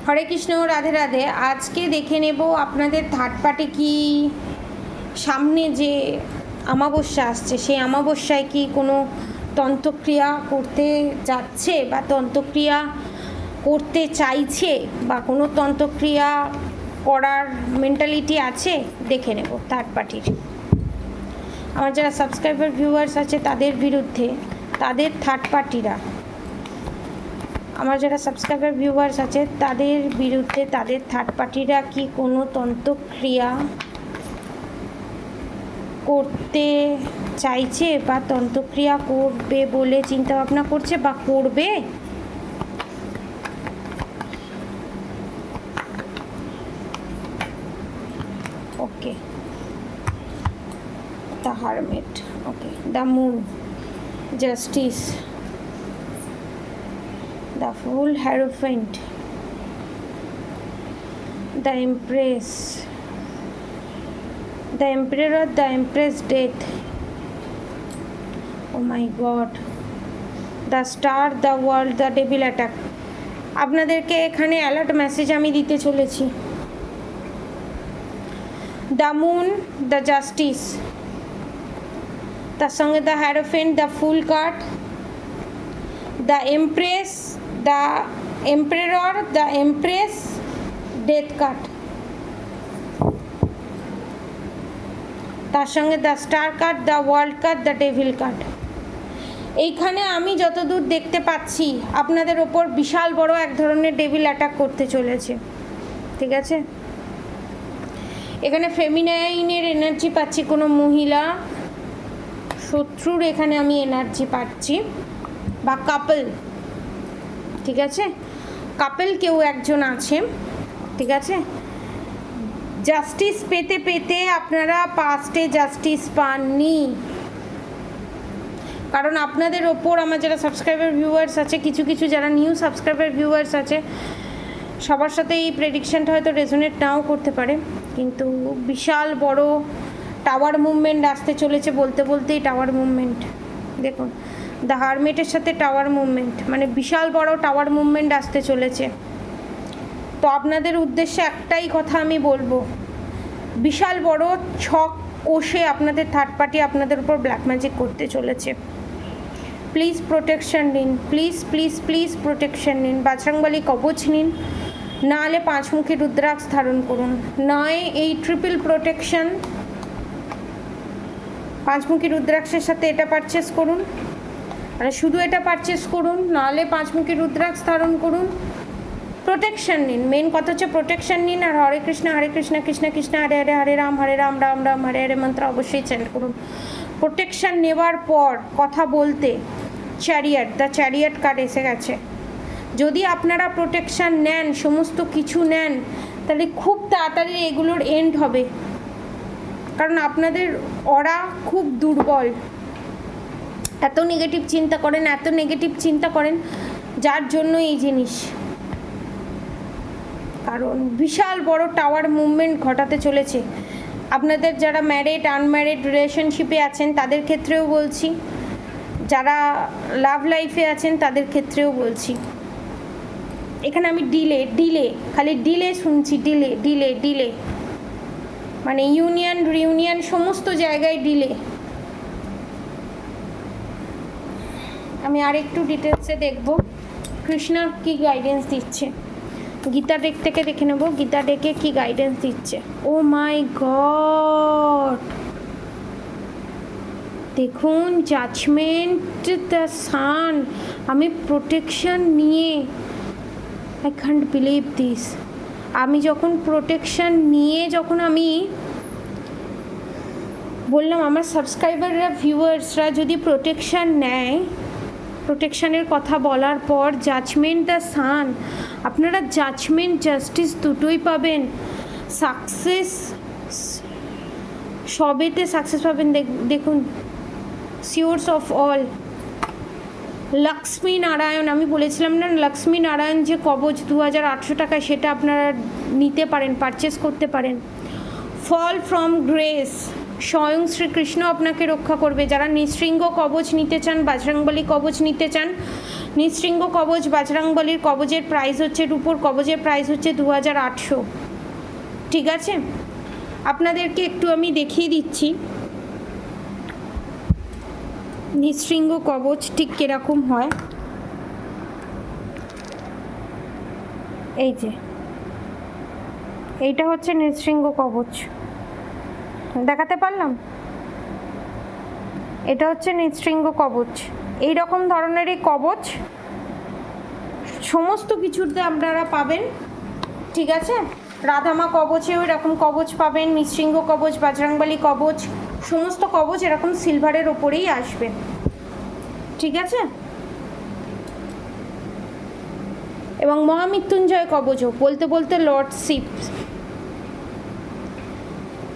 হরে কৃষ্ণ, রাধে রাধে। আজকে দেখে নেব আপনাদের থার্ড পার্টি কি সামনে যে অমাবস্যা আসছে সেই অমাবস্যায় কি কোনো তন্ত্রক্রিয়া করতে যাচ্ছে বা তন্ত্রক্রিয়া করতে চাইছে বা কোনো তন্ত্রক্রিয়া করার মেন্টালিটি আছে, দেখে নেব থার্ড পার্টির। আমার যারা সাবস্ক্রাইবার ভিউয়ার্স আছে তাদের বিরুদ্ধে তাদের থার্ড পার্টিরা, আমার যারা সাবস্ক্রাইবার ভিউয়ার্স আছে তাদের বিরুদ্ধে তাদের থার্ড পার্টিরা কি কোনো তন্ত্রক্রিয়া করতে চাইছে বা তন্ত্রক্রিয়া করবে বলে চিন্তা ভাবনা করছে বা করবে। Okay, the hermit, okay, the moon, justice, the Fool, Hierophant, the Empress, the Emperor, the Empress, Death, oh my God, the Star, the World, the Devil Attack। আপনাদেরকে এখানে অ্যালার্ট মেসেজ আমি দিতে চলেছি। দ্য মুন, দ্য জাস্টিস, তার সঙ্গে the হ্যারোফেন্ট, the fool card, the empress, the emperor, the empress, death card, তার সঙ্গে the star card, the world card, the devil card. এইখানে আমি যতদূর দেখতে পাচ্ছি আপনাদের ওপর বিশাল বড় এক ধরনের ডেভিল অ্যাটাক করতে চলেছে, ঠিক আছে। এখানে ফেমিনাইনের এনার্জি পাচ্ছি, কোনো মহিলা শত্রুর এখানে আমি এনার্জি পাচ্ছি বা কাপল, ঠিক আছে, কাপল কেউ একজন আছে, ঠিক আছে। জাস্টিস পেতে পেতে আপনারা পাস্টে জাস্টিস পাননি, কারণ আপনাদের ওপর আমার যারা সাবস্ক্রাইবার ভিউয়ার্স আছে, কিছু কিছু যারা নিউ সাবস্ক্রাইবার ভিউয়ার্স আছে, সবার সাথে এই প্রেডিকশানটা হয়তো রেজোনেট নাও করতে পারে, কিন্তু বিশাল বড় টাওয়ার মুভমেন্ট আসতে চলেছে। বলতে বলতেই টাওয়ার মুভমেন্ট দেখুন, দ্য হারমিটের সাথে টাওয়ার মুভমেন্ট, মানে বিশাল বড় টাওয়ার মুভমেন্ট আসতে চলেছে। তো আপনাদের উদ্দেশ্যে একটাই কথা আমি বলবো, বিশাল বড় ছক কষে আপনাদের থার্ড পার্টি আপনাদের উপর ব্ল্যাক ম্যাজিক করতে চলেছে। প্লিজ প্রোটেকশন নিন, প্লিজ প্লিজ প্লিজ প্রোটেকশন নিন, বজরংবলী কবচ নিন, নাহলে পাঁচমুখী রুদ্রাক্ষ ধারণ করুন, নয় এই ট্রিপল প্রোটেকশন পাঁচমুখী রুদ্রাক্ষের সাথে এটা পারচেস করুন, আর শুধু এটা পারচেস করুন, নাহলে পাঁচমুখী রুদ্রাক্ষ ধারণ করুন, প্রোটেকশন নিন। মেন কথা হচ্ছে প্রোটেকশন নিন। আর হরে কৃষ্ণ কৃষ্ণ কৃষ্ণ হরে হরে, হরে রাম রাম রাম হরে হরে মন্ত্র অবশ্যই চ্যান্ট করুন। প্রোটেকশন নেওয়ার পর কথা বলতে চ্যারিয়াট, দ্য চ্যারিয়াট কার্ড এসে গেছে। যদি আপনারা প্রোটেকশন নেন, সমস্ত কিছু নেন, তাহলে খুব তাড়াতাড়ি এগুলোর এন্ড হবে, কারণ আপনাদের অরা খুব দুর্বল, এত নেগেটিভ চিন্তা করেন, এত নেগেটিভ চিন্তা করেন, যার জন্য এই জিনিস, কারণ বিশাল বড় টাওয়ার মুভমেন্ট ঘটাতে চলেছে। আপনাদের যারা ম্যারিড আনম্যারিড রিলেশনশিপে আছেন তাদের ক্ষেত্রেও বলছি, যারা লাভ লাইফে আছেন তাদের ক্ষেত্রেও বলছি। এখানে আমি ডিলে খালি ডিলে শুনছি, ডিলে মানে ইউনিয়ন রিউনিয়ন সমস্ত জায়গায় ডিলে। আমি আর একটু ডিটেলসে দেখব কৃষ্ণ কি গাইডেন্স দিচ্ছে। গীতা ডেক থেকে দেখে নেব গীতা ডেকে কি গাইডেন্স দিচ্ছে। ও মাই গড, দেখুন জাজমেন্ট, দ্য সান। আমি প্রোটেকশন নিয়ে, আই ক্যান্ট বিলিভ দিস, আমি যখন প্রোটেকশন নিয়ে যখন আমি বললাম আমার সাবস্ক্রাইবাররা ভিউয়ার্সরা যদি প্রোটেকশন নেয়, প্রোটেকশনের কথা বলার পর জাজমেন্ট, দ্য সান, আপনারা জাজমেন্ট জাস্টিস দুটোই পাবেন। সাকসেস, সবেতে সাকসেস পাবেন। দেখুন সিওর্স অফ অল, লক্ষ্মী নারায়ণ, আমি বলেছিলাম না লক্ষ্মী নারায়ণ যে কবচ 2800 টাকায়, সেটা আপনারা নিতে পারেন, পারচেস করতে পারেন। ফল ফ্রম গ্রেস, স্বয়ং শ্রীকৃষ্ণ আপনাকে রক্ষা করবে। যারা নিঃশৃঙ্গ কবচ নিতে চান, বজরংবলী কবচ নিতে চান, নৃশৃঙ্গ কবচ বজরংবলীর কবচের প্রাইস হচ্ছে, রূপোর কবচের প্রাইস হচ্ছে 2800। ঠিক আছে, আপনাদেরকে একটু আমি দেখিয়ে দিচ্ছি নৃশৃঙ্গ কবচ ঠিক কীরকম হয়। এই যে এইটা হচ্ছে নৃশৃঙ্গ কবচ, দেখাতে পারলাম? এটা হচ্ছে নৃশৃঙ্গ কবচ। এই রকম ধরনের এই কবচ সমস্ত কিছুতে আপনারা পাবেন। ঠিক আছে, রাধামা কবচেও এরকম কবচ পাবেন, নৃশৃঙ্গ কবচ, বজরংবলী কবচ, সমস্ত কবচ এরকম সিলভারের ওপরেই আসবে। ঠিক আছে, এবং মহামৃত্যুঞ্জয় কবচও, বলতে বলতে লর্ড শিব,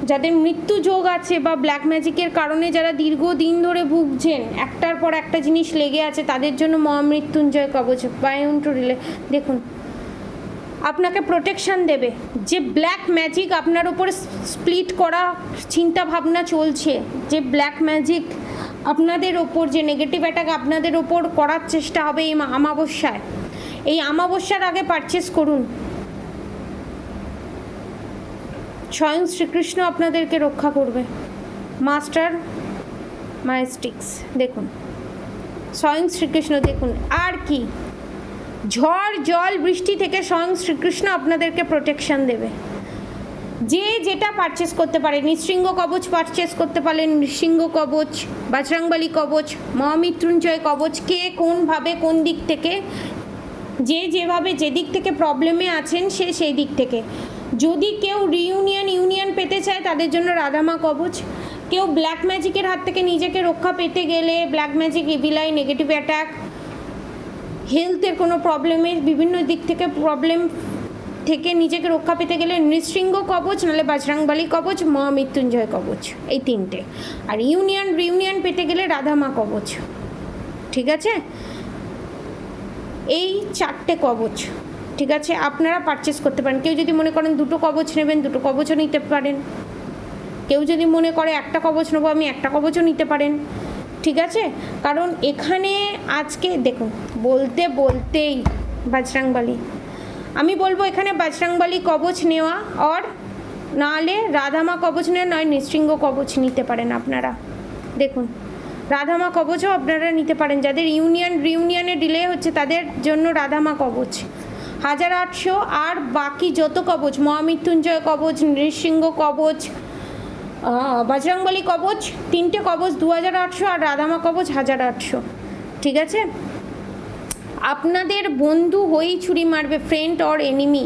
যাদের মৃত্যু যোগ আছে বা ব্ল্যাক ম্যাজিকের কারণে যারা দীর্ঘদিন ধরে ভুগছেন, একটার পর একটা জিনিস লেগে আছে, তাদের জন্য মহামৃত্যুঞ্জয় কবচ বায়ন টু রিলে। দেখুন, আপনাকে প্রোটেকশান দেবে। যে ব্ল্যাক ম্যাজিক আপনার উপর স্প্লিট করা চিন্তা ভাবনা চলছে, যে ব্ল্যাক ম্যাজিক আপনাদের ওপর, যে নেগেটিভ অ্যাটাক আপনাদের ওপর করার চেষ্টা হবে এই অমাবস্যায়, এই অমাবস্যার আগে পারচেস করুন। স্বয়ং শ্রীকৃষ্ণ আপনাদেরকে রক্ষা করবে। মাস্টার মাইস্টিক্স দেখুন, স্বয়ং শ্রীকৃষ্ণ দেখুন। আর কি, ঝড় জল বৃষ্টি থেকে স্বয়ং শ্রীকৃষ্ণ আপনাদেরকে প্রোটেকশন দেবে। যে যেটা পারচেস করতে পারে, নৃশৃঙ্গ কবচ পারচেস করতে পারেন, নৃশৃঙ্গ কবচ, বজরংবলী কবচ, মহামৃত্যুঞ্জয় কবচ, কে কোনভাবে কোন দিক থেকে, যে যেভাবে যে দিক থেকে প্রবলেমে আছেন সে সেই দিক থেকে। যদি কেউ ইউনিয়ন পেতে চায় তাদের জন্য রাধামা কবচ। কেউ ব্ল্যাক ম্যাজিকের হাত থেকে নিজেকে রক্ষা পেতে গেলে, black magic, evil eye, negative attack, হেলথের কোনো প্রবলেমের বিভিন্ন দিক থেকে প্রবলেম থেকে নিজেকে রক্ষা পেতে গেলে নৃশৃঙ্গ কবচ, নাহলে বজরংবলী কবচ, মহামৃত্যুঞ্জয় কবচ, এই তিনটে। আর রিউনিয়ন পেতে গেলে রাধামা কবচ। ঠিক আছে, এই 4টে কবচ। ঠিক আছে, আপনারা পারচেস করতে পারেন। কেউ যদি মনে করেন 2টো কবচ নেবেন, 2টো কবচও নিতে পারেন। কেউ যদি মনে করে 1টা কবচ নেবো, আমি 1টা কবচও নিতে পারেন। ঠিক আছে, কারণ এখানে আজকে দেখুন, বলতে বলতেই বজরংবলী, আমি বলবো এখানে বজরংবলী কবচ নেওয়া, আর নাহলে রাধামা কবচ নেওয়া, নয় নৃশৃঙ্গ কবচ নিতে পারেন আপনারা। দেখুন, রাধামা কবচও আপনারা নিতে পারেন। যাদের রিউনিয়নে ডিলে হচ্ছে তাদের জন্য রাধামা কবচ 1800, আর বাকি যত কবচ, মহামৃত্যুঞ্জয় কবচ, নৃশৃঙ্গ কবচ, বজরংবলী কবচ, 3টে কবচ 2800, আর রাধামা কবচ 1800। ঠিক আছে, আপনাদের বন্ধু হয়েই ছুরি মারবে, ফ্রেন্ড অর এনিমি,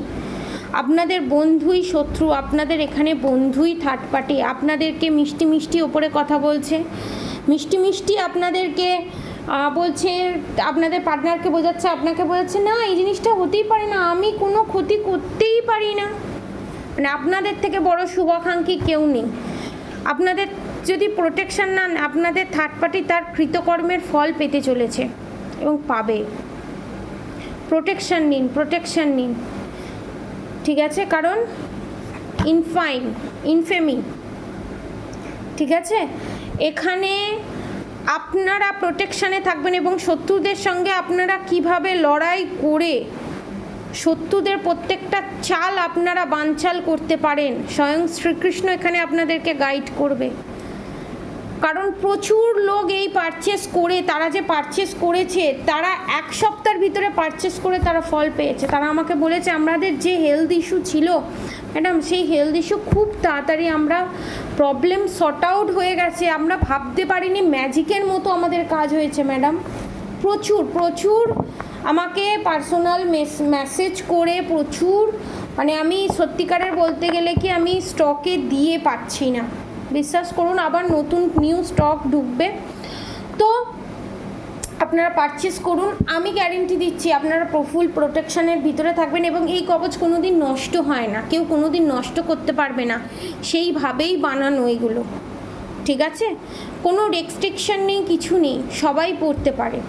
আপনাদের বন্ধুই শত্রু, আপনাদের এখানে বন্ধুই থার্ড পার্টি, আপনাদেরকে মিষ্টি মিষ্টি ওপরে কথা বলছে, মিষ্টি মিষ্টি আপনাদেরকে বলছে, আপনাদের পার্টনারকে বোঝাচ্ছে, আপনাকে বোঝাচ্ছে না এই জিনিসটা হতেই পারে না, আমি কোনো ক্ষতি করতেই পারি না। মানে আপনাদের থেকে বড় শুভাকাঙ্ক্ষী কেউ নেই। আপনাদের যদি প্রোটেকশান না, আপনাদের থার্ড পার্টি তার কৃতকর্মের ফল পেতে চলেছে এবং পাবে। প্রোটেকশান নিন। ঠিক আছে, কারণ ইনফেমি। ঠিক আছে, এখানে আপনারা প্রোটেকশানে থাকবেন এবং শত্রুদের সঙ্গে আপনারা কিভাবে লড়াই করে শত্রুদের প্রত্যেকটা চাল আপনারা বানচাল করতে পারেন, স্বয়ং শ্রীকৃষ্ণ এখানে আপনাদেরকে গাইড করবে। কারণ প্রচুর লোক এই পারচেস করে, তারা যে পারচেস করেছে তারা 1 সপ্তাহের ভিতরে পারচেস করে তারা ফল পেয়েছে। তারা আমাকে বলেছে আমাদের যে হেলথ ইস্যু ছিল ম্যাডাম, সেই হেলথ ইস্যু খুব তাড়াতাড়ি আমরা প্রবলেম সর্ট আউট হয়ে গেছে, আমরা ভাবতে পারিনি ম্যাজিকের মতো আমাদের কাজ হয়েছে ম্যাডাম। প্রচুর আমাকে পার্সোনাল মেসেজ করে প্রচুর, মানে আমি সত্যিকারের বলতে গেলে কি আমি স্টকে দিয়ে পাচ্ছি না, বিশ্বাস করুন। আবার নতুন নিউ স্টক ঢুকবে, তো আপনারা পারচেস করুন। আমি গ্যারেন্টি দিচ্ছি আপনারা ফুল প্রোটেকশানের ভিতরে থাকবেন এবং এই কবচ কোনো দিন নষ্ট হয় না, কেউ কোনো দিন নষ্ট করতে পারবে না, সেইভাবেই বানানো এগুলো। ঠিক আছে, কোনো রেস্ট্রিকশান নেই, কিছু নেই, সবাই পড়তে পারে।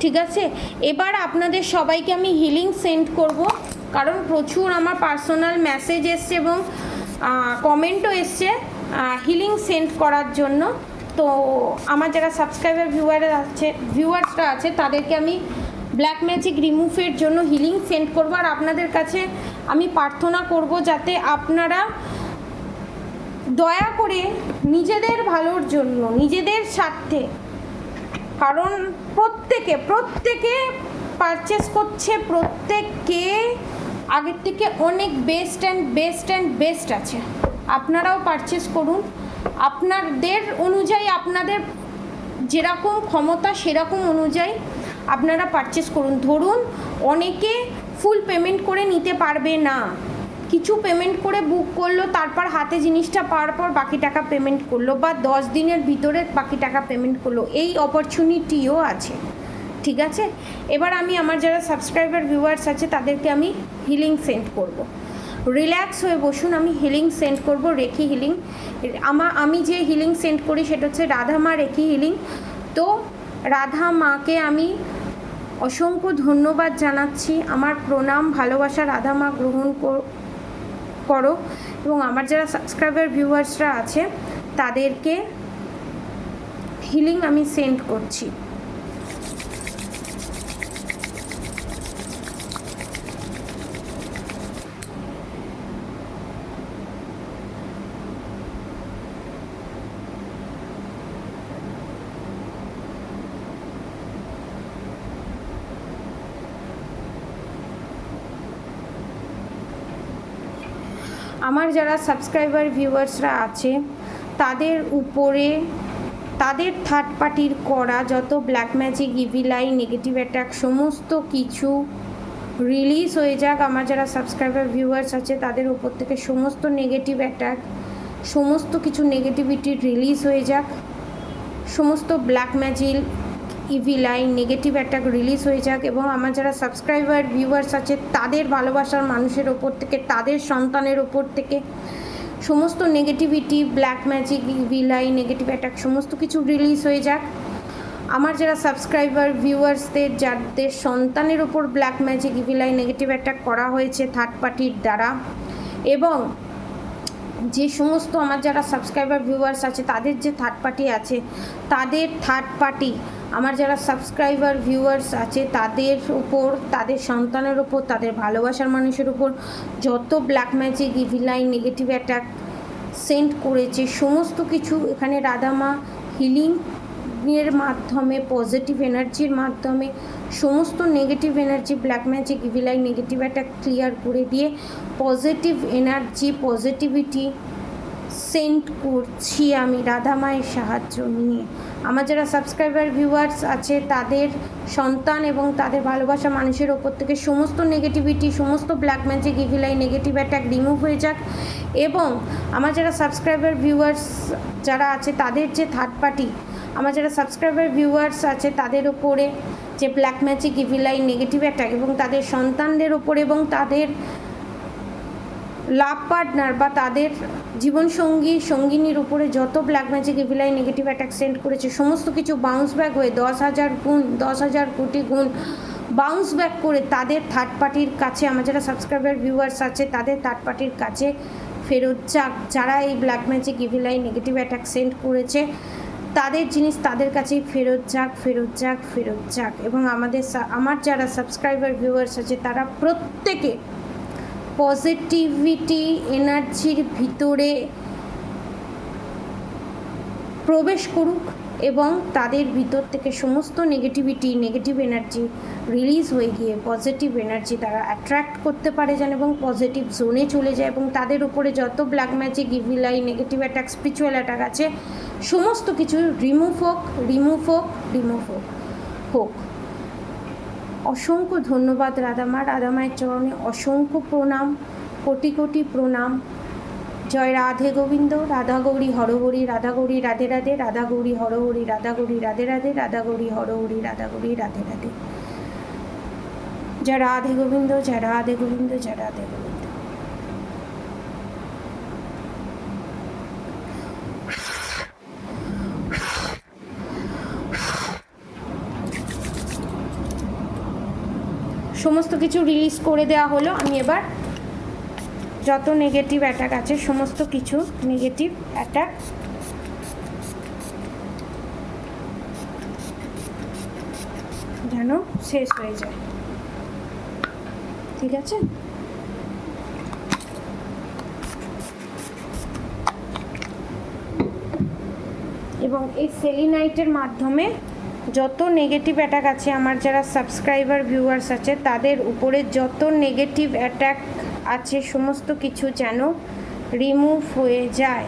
ঠিক আছে, এবার আপনাদের সবাইকে আমি হিলিং সেন্ড করব, কারণ প্রচুর আমার পার্সোনাল মেসেজ এসছে এবং কমেন্টও এসছে হিলিং সেন্ড করার জন্য। তো আমার যারা সাবস্ক্রাইবার ভিউয়ার্সরা আছে তাদেরকে আমি ব্ল্যাক ম্যাজিক রিমুভের জন্য হিলিং সেন্ড করবো। আর আপনাদের কাছে আমি প্রার্থনা করব যাতে আপনারা দয়া করে নিজেদের ভালোর জন্য, নিজেদের স্বার্থে, কারণ প্রত্যেকে পারচেস করছে, প্রত্যেককে আগের থেকে অনেক বেস্ট আছে। আপনারাও পারচেস করুন, আপনাদের অনুযায়ী, আপনাদের যেরকম ক্ষমতা সেরকম অনুযায়ী আপনারা পারচেস করুন। ধরুন অনেকে ফুল পেমেন্ট করে নিতে পারবে না, কিছু পেমেন্ট করে বুক করলো, তারপর হাতে জিনিসটা পাওয়ার পর বাকি টাকা পেমেন্ট করলো, বা 10 দিনের ভিতরে বাকি টাকা পেমেন্ট করলো, এই অপরচুনিটিও আছে। ঠিক আছে, এবার আমি আমার যারা সাবস্ক্রাইবার ভিউয়ার্স আছে তাদেরকে আমি হিলিং সেন্ড করব। রিল্যাক্স হয়ে বসুন, আমি হিলিং সেন্ড করব, রেখি হিলিং। আমি যে হিলিং সেন্ড করি সেটা হচ্ছে রাধা মা রেখি হিলিং। তো রাধা মাকে আমি অসংখ্য ধন্যবাদ জানাচ্ছি, আমার প্রণাম ভালোবাসা রাধা মা গ্রহণ করো। এবং আমার যারা সাবস্ক্রাইবার ভিউয়ার্সরা আছে তাদেরকে হিলিং আমি সেন্ড করছি। আমার যারা সাবস্ক্রাইবার ভিউয়ার্সরা আছে তাদের উপরে, তাদের থার্ড পার্টির করা যত black magic, evil I, negative attack সমস্ত কিছু রিলিজ হয়ে যাক। আমার যারা সাবস্ক্রাইবার ভিউয়ার্স আছে তাদের উপর থেকে সমস্ত নেগেটিভ অ্যাটাক, সমস্ত কিছু নেগেটিভিটি রিলিজ হয়ে যাক। সমস্ত black magic, evil I, negative attack release হয়ে যাক। এবং আমার যারা সাবস্ক্রাইবার ভিউয়ার্স আছে তাদের ভালোবাসার মানুষের ওপর থেকে, তাদের সন্তানের ওপর থেকে সমস্ত negativity, black magic, evil I, negative attack সমস্ত কিছু রিলিজ হয়ে যাক। আমার যারা সাবস্ক্রাইবার ভিউয়ার্সদের যাদের সন্তানের ওপর black magic, evil I, negative attack করা হয়েছে থার্ড পার্টির দ্বারা, এবং যে সমস্ত আমার যারা সাবস্ক্রাইবার ভিউয়ার্স আছে তাদের যে থার্ড পার্টি আছে, তাদের থার্ড পার্টি আমার যারা সাবস্ক্রাইবার ভিউয়ার্স আছে তাদের উপর, তাদের সন্তানের উপর, তাদের ভালোবাসার মানুষের উপর যত black magic, evil I, negative attack send করেছে সমস্ত কিছু এখানে রাধামা হিলিংয়ের মাধ্যমে, পজিটিভ এনার্জির মাধ্যমে সমস্ত negative energy, black magic, evil I, negative attack clear করে দিয়ে পজিটিভ এনার্জি, পজিটিভিটি সেন্ড করছি আমি রাধা মায়ের সাহায্য নিয়ে। আমার যারা সাবস্ক্রাইবার ভিউয়ার্স আছে তাদের সন্তান এবং তাদের ভালোবাসা মানুষের ওপর থেকে সমস্ত নেগেটিভিটি, সমস্ত black magic, evil I, negative attack remove হয়ে যাক। এবং আমার যারা সাবস্ক্রাইবার ভিউয়ার্স যারা আছে তাদের যে থার্ড পার্টি, আমার যারা সাবস্ক্রাইবার ভিউয়ার্স আছে তাদের ওপরে যে black magic, evil I, negative attack এবং তাদের সন্তানদের ওপর এবং তাদের লাভ পার্টনার বা তাদের জীবনসঙ্গী, সঙ্গিনীর উপরে যত black magic, evil I, negative attack send করেছে সমস্ত কিছু বাউন্স ব্যাক হয়ে 10,000 গুণ, 10,000 কোটি গুণ বাউন্স ব্যাক করে তাদের থার্ড পার্টির কাছে, আমার যারা সাবস্ক্রাইবার ভিউয়ার্স আছে তাদের থার্ড পার্টির কাছে ফেরত যাক। যারা এই black magic, evil I, negative attack send করেছে তাদের জিনিস তাদের কাছেই ফেরত যাক, ফেরত যাক, ফেরত যাক। এবং আমার যারা সাবস্ক্রাইবার ভিউয়ার্স আছে তারা প্রত্যেকে পজিটিভিটি এনার্জির ভিতরে প্রবেশ করুক এবং তাদের ভিতর থেকে সমস্ত নেগেটিভিটি, নেগেটিভ এনার্জি রিলিজ হয়ে গিয়ে পজিটিভ এনার্জি তারা অ্যাট্রাক্ট করতে পারে যেন এবং পজিটিভ জোনে চলে যায়। এবং তাদের উপরে যত black magic, evil I, negative attack, spiritual attack আছে সমস্ত কিছু রিমুভ হোক, রিমুভ হোক, রিমুভ হোক হোক। অসংখ্য ধন্যবাদ রাধামা, রাধামায়ের চরণে অসংখ্য প্রণাম, কোটি কোটি প্রণাম। জয় রাধে গোবিন্দ, রাধা গৌরী হরহরি, রাধা গৌরী রাধে রাধে, রাধা গৌরী হরহরি, রাধা গৌরী রাধে রাধে, রাধা গৌরী হরহরি, রাধা গৌরী রাধে রাধে। জয় রাধে গোবিন্দ, জয় রাধে গোবিন্দ, জয় রাধে গোবিন্দ। সমস্ত কিছু রিলিজ করে দেওয়া হলো। আমি এবার যত নেগেটিভ অ্যাটাক আছে সমস্ত কিছু নেগেটিভ অ্যাটাক যেন শেষ হয়ে যায়। ঠিক আছে, এবং এই সেলিনাইটের মাধ্যমে যত নেগেটিভ অ্যাটাক আছে, আমার যারা সাবস্ক্রাইবার ভিউয়ার্স আছে তাদের উপরে যত নেগেটিভ অ্যাটাক আছে সমস্ত কিছু যেন রিমুভ হয়ে যায়।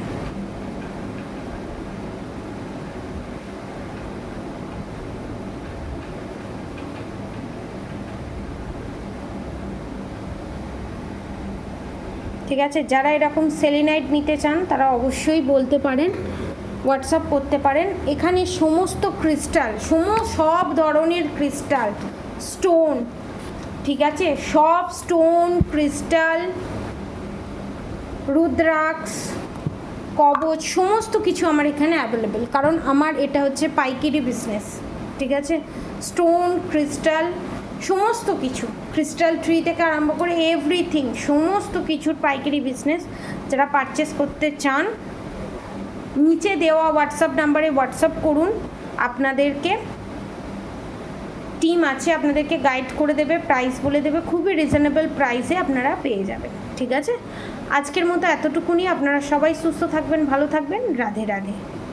ঠিক আছে, যারা এরকম সেলিনাইট নিতে চান তারা অবশ্যই বলতে পারেন, হোয়াটসঅ্যাপ করতে পারেন। এখানে সমস্ত ক্রিস্টাল, সব ধরনের ক্রিস্টাল, স্টোন, ঠিক আছে, সব স্টোন, ক্রিস্টাল, রুদ্রাক্ষ, কবচ, সমস্ত কিছু আমার এখানে অ্যাভেলেবেল, কারণ আমার এটা হচ্ছে পাইকারি বিজনেস। ঠিক আছে, স্টোন, ক্রিস্টাল, সমস্ত কিছু, ক্রিস্টাল ট্রি থেকে আরম্ভ করে এভরিথিং, সমস্ত কিছুর পাইকারি বিজনেস। যারা পারচেস করতে চান নিচে দেওয়া হোয়াটসঅ্যাপ নাম্বারে হোয়াটসঅ্যাপ করুন, আপনাদেরকে টিম আছে, আপনাদেরকে গাইড করে দেবে, প্রাইস বলে দেবে, খুবই রিজনেবল প্রাইসে আপনারা পেয়ে যাবেন। ঠিক আছে, আজকের মতো এতটুকুনি। আপনারা সবাই সুস্থ থাকবেন, ভালো থাকবেন, রাধে রাধে।